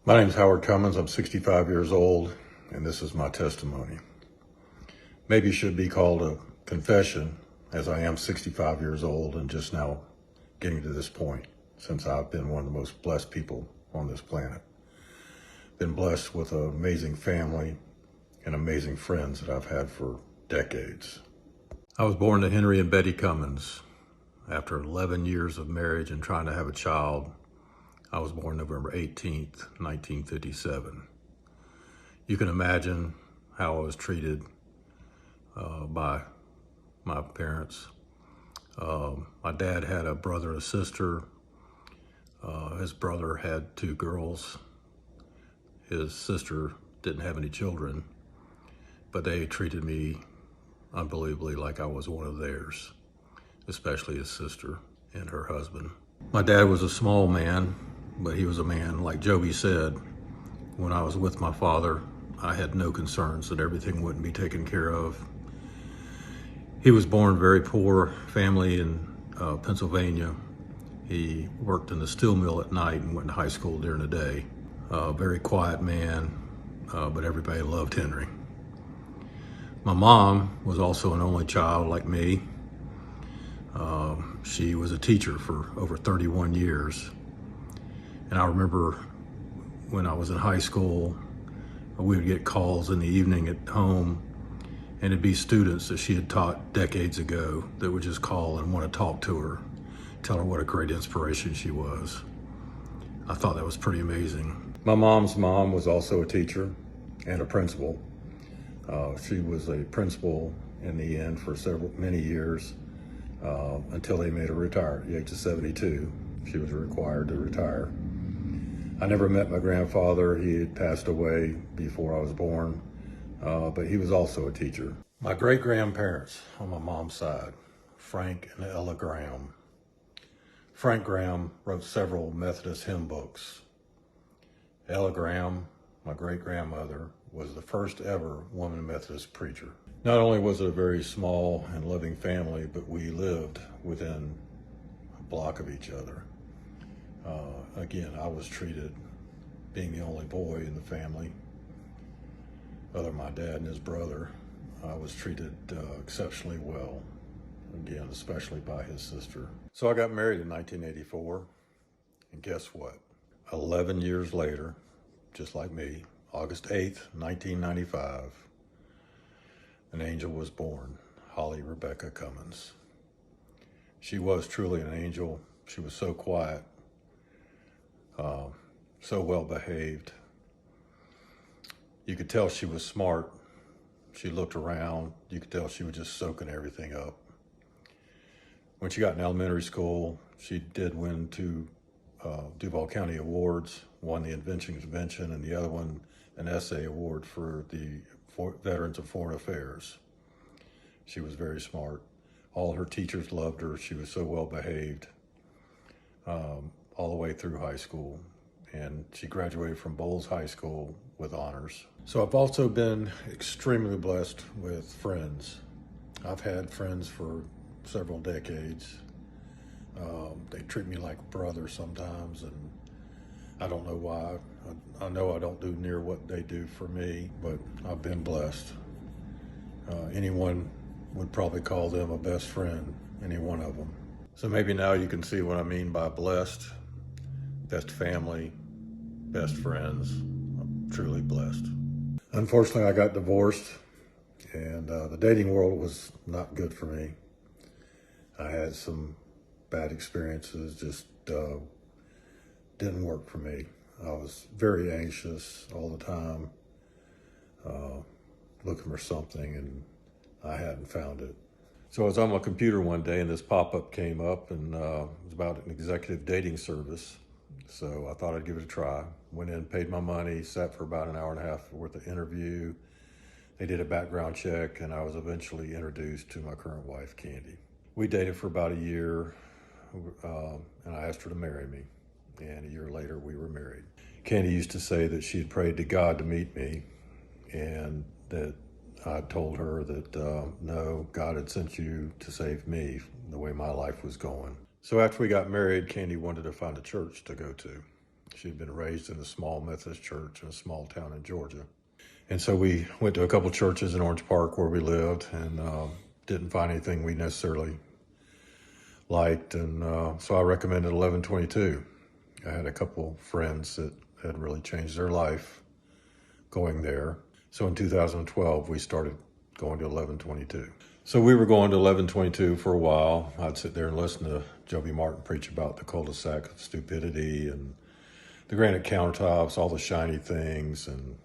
My name is Howard Cummins. I'm 65 years old, and this is my testimony. Maybe it should be called a confession, as I am 65 years old and just now getting to this point, since I've been one of the most blessed people on this planet. Been blessed with an amazing family and amazing friends that I've had for decades. I was born to Henry and Betty Cummins. After 11 years of marriage and trying to have a child, I was born November 18th, 1957. You can imagine how I was treated by my parents. My dad had a brother and a sister. His brother had two girls. His sister didn't have any children, but they treated me unbelievably like I was one of theirs, especially his sister and her husband. My dad was a small man, but he was a man. Like Joby said, when I was with my father, I had no concerns that everything wouldn't be taken care of. He was born in a very poor family in Pennsylvania. He worked in the steel mill at night and went to high school during the day. Very quiet man, but everybody loved Henry. My mom was also an only child like me. She was a teacher for over 31 years. And I remember when I was in high school, we would get calls in the evening at home, and it'd be students that she had taught decades ago that would just call and want to talk to her, tell her what a great inspiration she was. I thought that was pretty amazing. My mom's mom was also a teacher and a principal. She was a principal in the end for many years until they made her retire at the age of 72. She was required to retire. I never met my grandfather. He had passed away before I was born, but he was also a teacher. My great-grandparents on my mom's side, Frank and Ella Graham. Frank Graham wrote several Methodist hymn books. Ella Graham, my great-grandmother, was the first ever woman Methodist preacher. Not only was it a very small and loving family, but we lived within a block of each other. Again, I was treated, being the only boy in the family, other than my dad and his brother, I was treated exceptionally well, again, especially by his sister. So I got married in 1984, and guess what? 11 years later, just like me, August 8th, 1995, an angel was born, Holly Rebecca Cummins. She was truly an angel. She was so quiet, so well behaved. You could tell she was smart. She looked around. You could tell she was just soaking everything up. When she got in elementary school, she did win two Duval County awards, one the Invention Convention and the other one an essay award for the Veterans of Foreign Affairs. She was very smart. All her teachers loved her. She was so well behaved all the way through high school. And she graduated from Bowles High School with honors. So I've also been extremely blessed with friends. I've had friends for several decades. They treat me like a brother sometimes, and I don't know why. I know I don't do near what they do for me, but I've been blessed. Anyone would probably call them a best friend, any one of them. So maybe now you can see what I mean by blessed. Best family, best friends. I'm truly blessed. Unfortunately, I got divorced, and the dating world was not good for me. I had some bad experiences, just didn't work for me. I was very anxious all the time, looking for something, and I hadn't found it. So I was on my computer one day, and this pop-up came up, and it was about an executive dating service. So I thought I'd give it a try. Went in, paid my money, sat for about an hour and a half worth of interview. They did a background check, and I was eventually introduced to my current wife, Candy. We dated for about a year, and I asked her to marry me. And a year later, we were married. Candy used to say that she had prayed to God to meet me, and that I told her that no, God had sent you to save me, the way my life was going. So after we got married, Candy wanted to find a church to go to. She'd been raised in a small Methodist church in a small town in Georgia. And so we went to a couple churches in Orange Park where we lived, and didn't find anything we necessarily liked. And so I recommended 1122. I had a couple friends that had really changed their life going there. So in 2012, we started going to 1122. So we were going to 1122 for a while. I'd sit there and listen to Joby Martin preach about the cul-de-sac of stupidity and the granite countertops, all the shiny things, and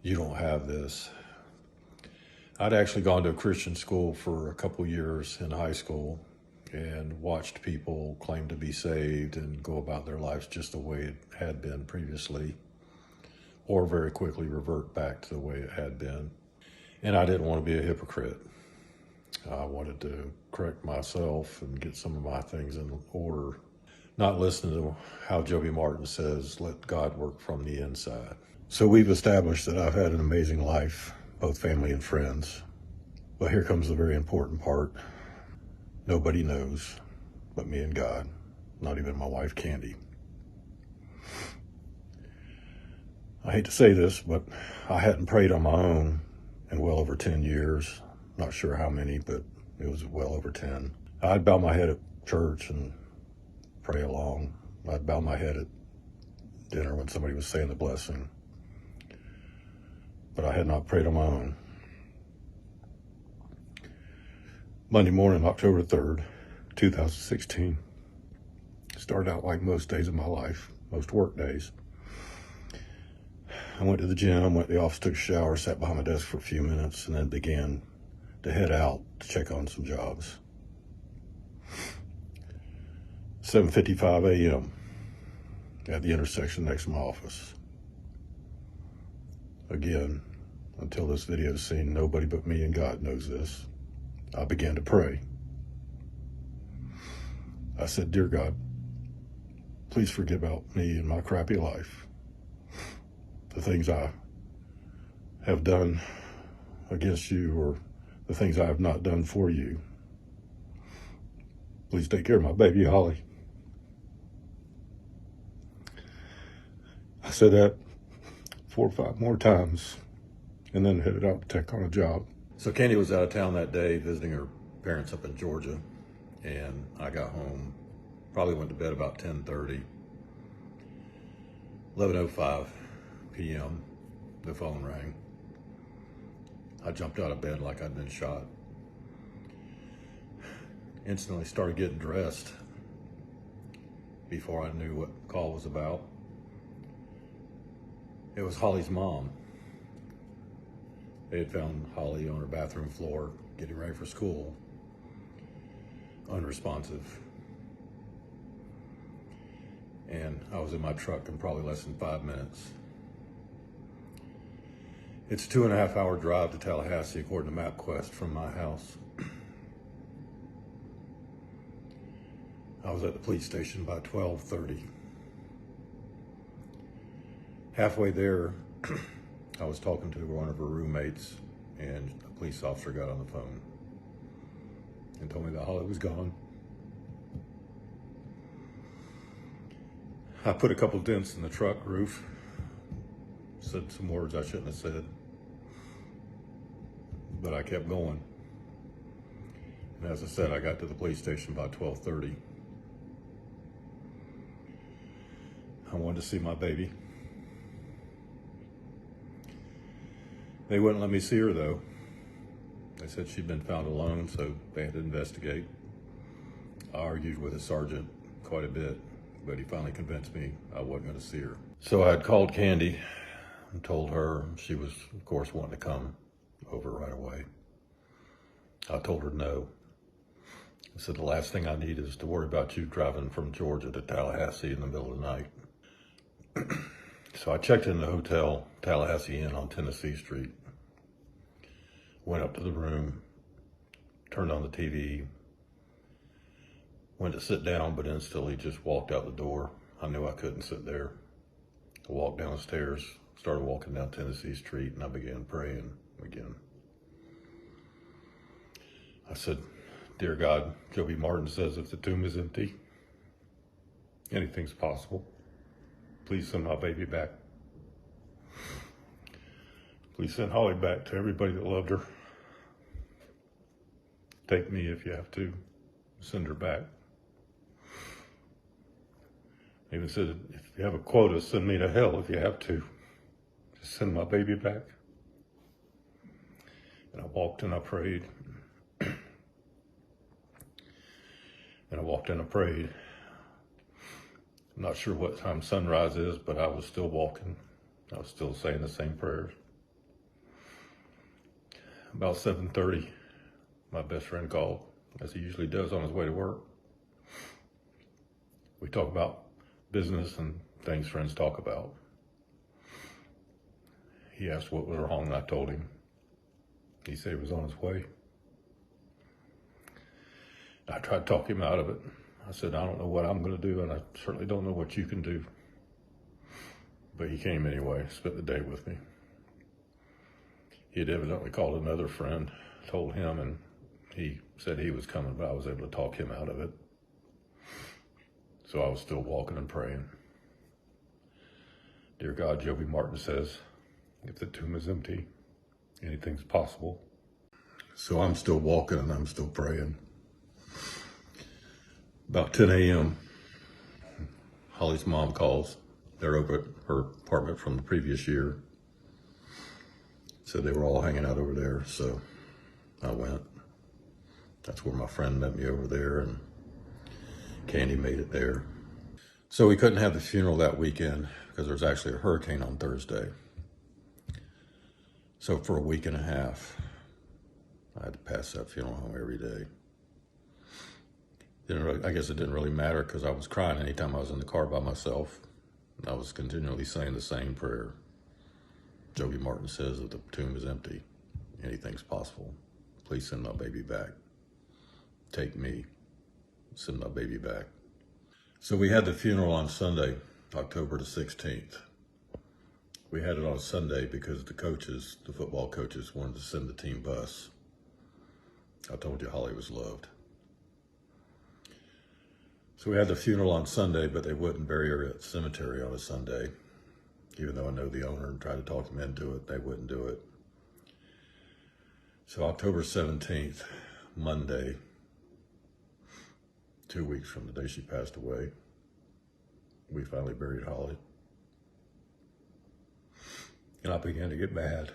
you don't have this. I'd actually gone to a Christian school for a couple years in high school and watched people claim to be saved and go about their lives just the way it had been previously, or very quickly revert back to the way it had been. And I didn't want to be a hypocrite. I wanted to correct myself and get some of my things in order, not listen to how Joby Martin says, let God work from the inside. So we've established that I've had an amazing life, both family and friends. But here comes the very important part. Nobody knows but me and God, not even my wife, Candy. I hate to say this, but I hadn't prayed on my own in well over 10 years. Not sure how many, but it was well over 10. I'd bow my head at church and pray along. I'd bow my head at dinner when somebody was saying the blessing. But I had not prayed on my own. Monday morning, October 3rd, 2016. Started out like most days of my life, most work days. I went to the gym, went to the office, took a shower, sat behind my desk for a few minutes, and then began to head out to check on some jobs. 7:55 a.m. at the intersection next to my office. Again, until this video is seen, nobody but me and God knows this. I began to pray. I said, Dear God, please forgive about me and my crappy life. The things I have done against you, or the things I have not done for you. Please take care of my baby, Holly. I said that 4 or 5 more times, and then headed out to check on a job. So Candy was out of town that day visiting her parents up in Georgia, and I got home, probably went to bed about 10:30. 11:05 p.m., the phone rang. I jumped out of bed like I'd been shot. Instantly started getting dressed before I knew what the call was about. It was Holly's mom. They had found Holly on her bathroom floor, getting ready for school, unresponsive. And I was in my truck in probably less than 5 minutes. It's a 2.5 hour drive to Tallahassee, according to MapQuest, from my house. I was at the police station by 12:30. Halfway there, I was talking to one of her roommates, and a police officer got on the phone and told me that Holly was gone. I put a couple dents in the truck roof, said some words I shouldn't have said, but I kept going. And as I said, I got to the police station by 12:30. I wanted to see my baby. They wouldn't let me see her though. They said she'd been found alone, so they had to investigate. I argued with the sergeant quite a bit, but he finally convinced me I wasn't going to see her. So I had called Candy and told her. She was, of course, wanting to come over right away. I told her no. I said, the last thing I need is to worry about you driving from Georgia to Tallahassee in the middle of the night. So I checked in the hotel, Tallahassee Inn on Tennessee Street. Went up to the room, turned on the TV, went to sit down, but instantly just walked out the door. I knew I couldn't sit there. I walked down the stairs, started walking down Tennessee Street, and I began praying again. I said, Dear God, Joby Martin says if the tomb is empty, anything's possible. Please send my baby back. Please send Holly back to everybody that loved her. Take me if you have to. Send her back. Even said, if you have a quota, send me to hell if you have to. Just send my baby back. And I walked and I prayed. And I walked and I prayed. I'm not sure what time sunrise is, but I was still walking. I was still saying the same prayers. About 7:30, my best friend called, as he usually does on his way to work. We talk about business and things friends talk about. He asked what was wrong, and I told him. He said he was on his way. I tried to talk him out of it. I said, I don't know what I'm going to do, and I certainly don't know what you can do. But he came anyway, spent the day with me. He had evidently called another friend, told him, and he said he was coming, but I was able to talk him out of it. So I was still walking and praying. Dear God, Joby Martin says, if the tomb is empty, anything's possible. So I'm still walking and I'm still praying. About 10 a.m., Holly's mom calls. They're over at her apartment from the previous year. So they were all hanging out over there, so I went. That's where my friend met me over there, and Candy made it there. So we couldn't have the funeral that weekend because there was actually a hurricane on Thursday. So for a week and a half, I had to pass that funeral home every day. I guess it didn't really matter because I was crying anytime I was in the car by myself. I was continually saying the same prayer. Joby Martin says that the tomb is empty. Anything's possible. Please send my baby back. Take me. Send my baby back. So we had the funeral on Sunday, October the 16th. We had it on Sunday because the coaches, the football coaches, wanted to send the team bus. I told you Holly was loved. So we had the funeral on Sunday, but they wouldn't bury her at the cemetery on a Sunday. Even though I know the owner and tried to talk them into it, they wouldn't do it. So October 17th, Monday, 2 weeks from the day she passed away, we finally buried Holly. And I began to get mad.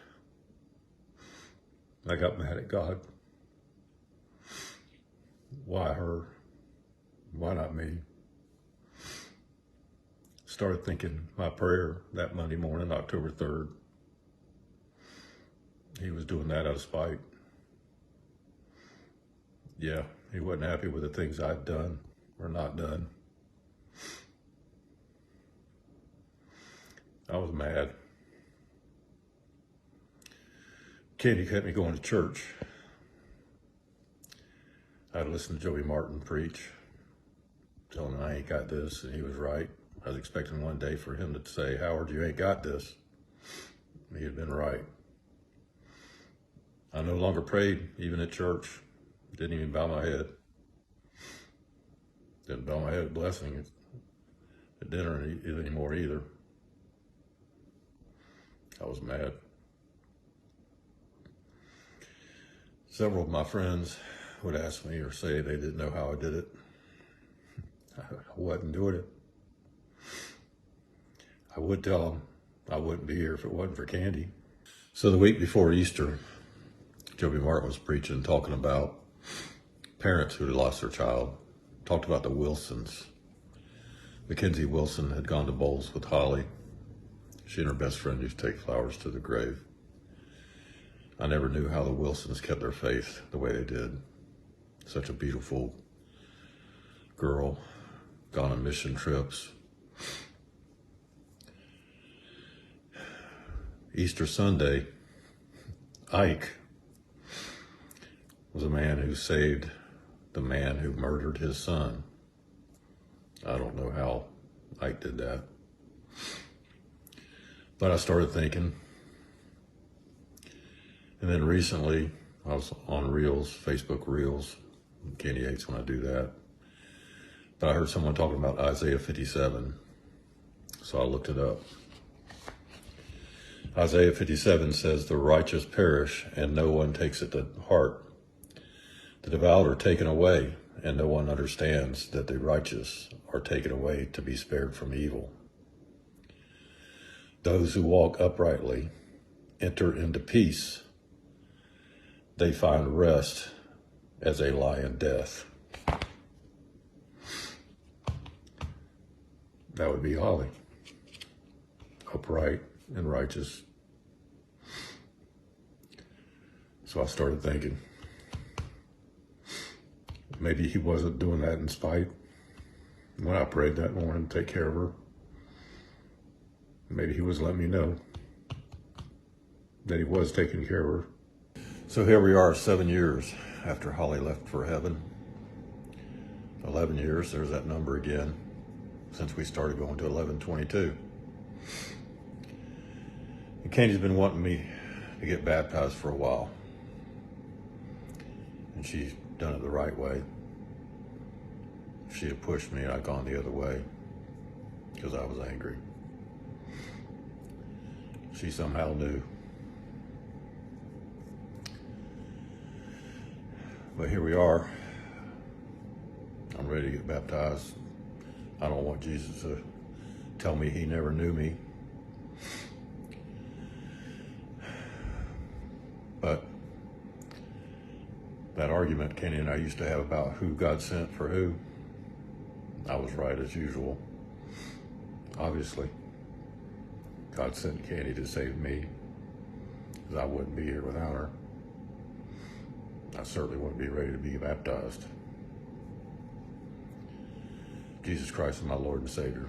I got mad at God. Why her? Why not me? Started thinking my prayer that Monday morning, October 3rd. He was doing that out of spite. Yeah, he wasn't happy with the things I'd done or not done. I was mad. Candy kept me going to church. I'd listen to Joby Martin preach, tell him I ain't got this, and he was right. I was expecting one day for him to say, Howard, you ain't got this. He had been right. I no longer prayed, even at church. Didn't even bow my head. Didn't bow my head at blessing at dinner anymore either. I was mad. Several of my friends would ask me or say they didn't know how I did it. I wasn't doing it. I would tell them I wouldn't be here if it wasn't for Candy. So the week before Easter, Joby Martin was preaching, talking about parents who had lost their child. Talked about the Wilsons. Mackenzie Wilson had gone to bowls with Holly. She and her best friend used to take flowers to the grave. I never knew how the Wilsons kept their faith the way they did. Such a beautiful girl, gone on mission trips. Easter Sunday, Ike was a man who saved the man who murdered his son. I don't know how Ike did that. But I started thinking, and then recently I was on Reels, Facebook Reels. Candy hates when I do that. But I heard someone talking about Isaiah 57. so I looked it up. Isaiah 57 says, "The righteous perish, and no one takes it to heart. The devout are taken away, and no one understands that the righteous are taken away to be spared from evil. Those who walk uprightly enter into peace. They find rest as they lie in death." That would be Holly. Upright and righteous. So I started thinking, maybe he wasn't doing that in spite. When I prayed that morning to take care of her, maybe he was letting me know that he was taking care of her. So here we are 7 years after Holly left for heaven. 11 years, there's that number again, since we started going to 1122. And Candy's been wanting me to get baptized for a while. And she's done it the right way. If she had pushed me, I'd gone the other way because I was angry. She somehow knew. But here we are. I'm ready to get baptized. I don't want Jesus to tell me he never knew me. But that argument Kenny and I used to have about who God sent for who, I was right as usual. Obviously, God sent Kenny to save me, because I wouldn't be here without her. I certainly wouldn't be ready to be baptized. Jesus Christ is my Lord and Savior.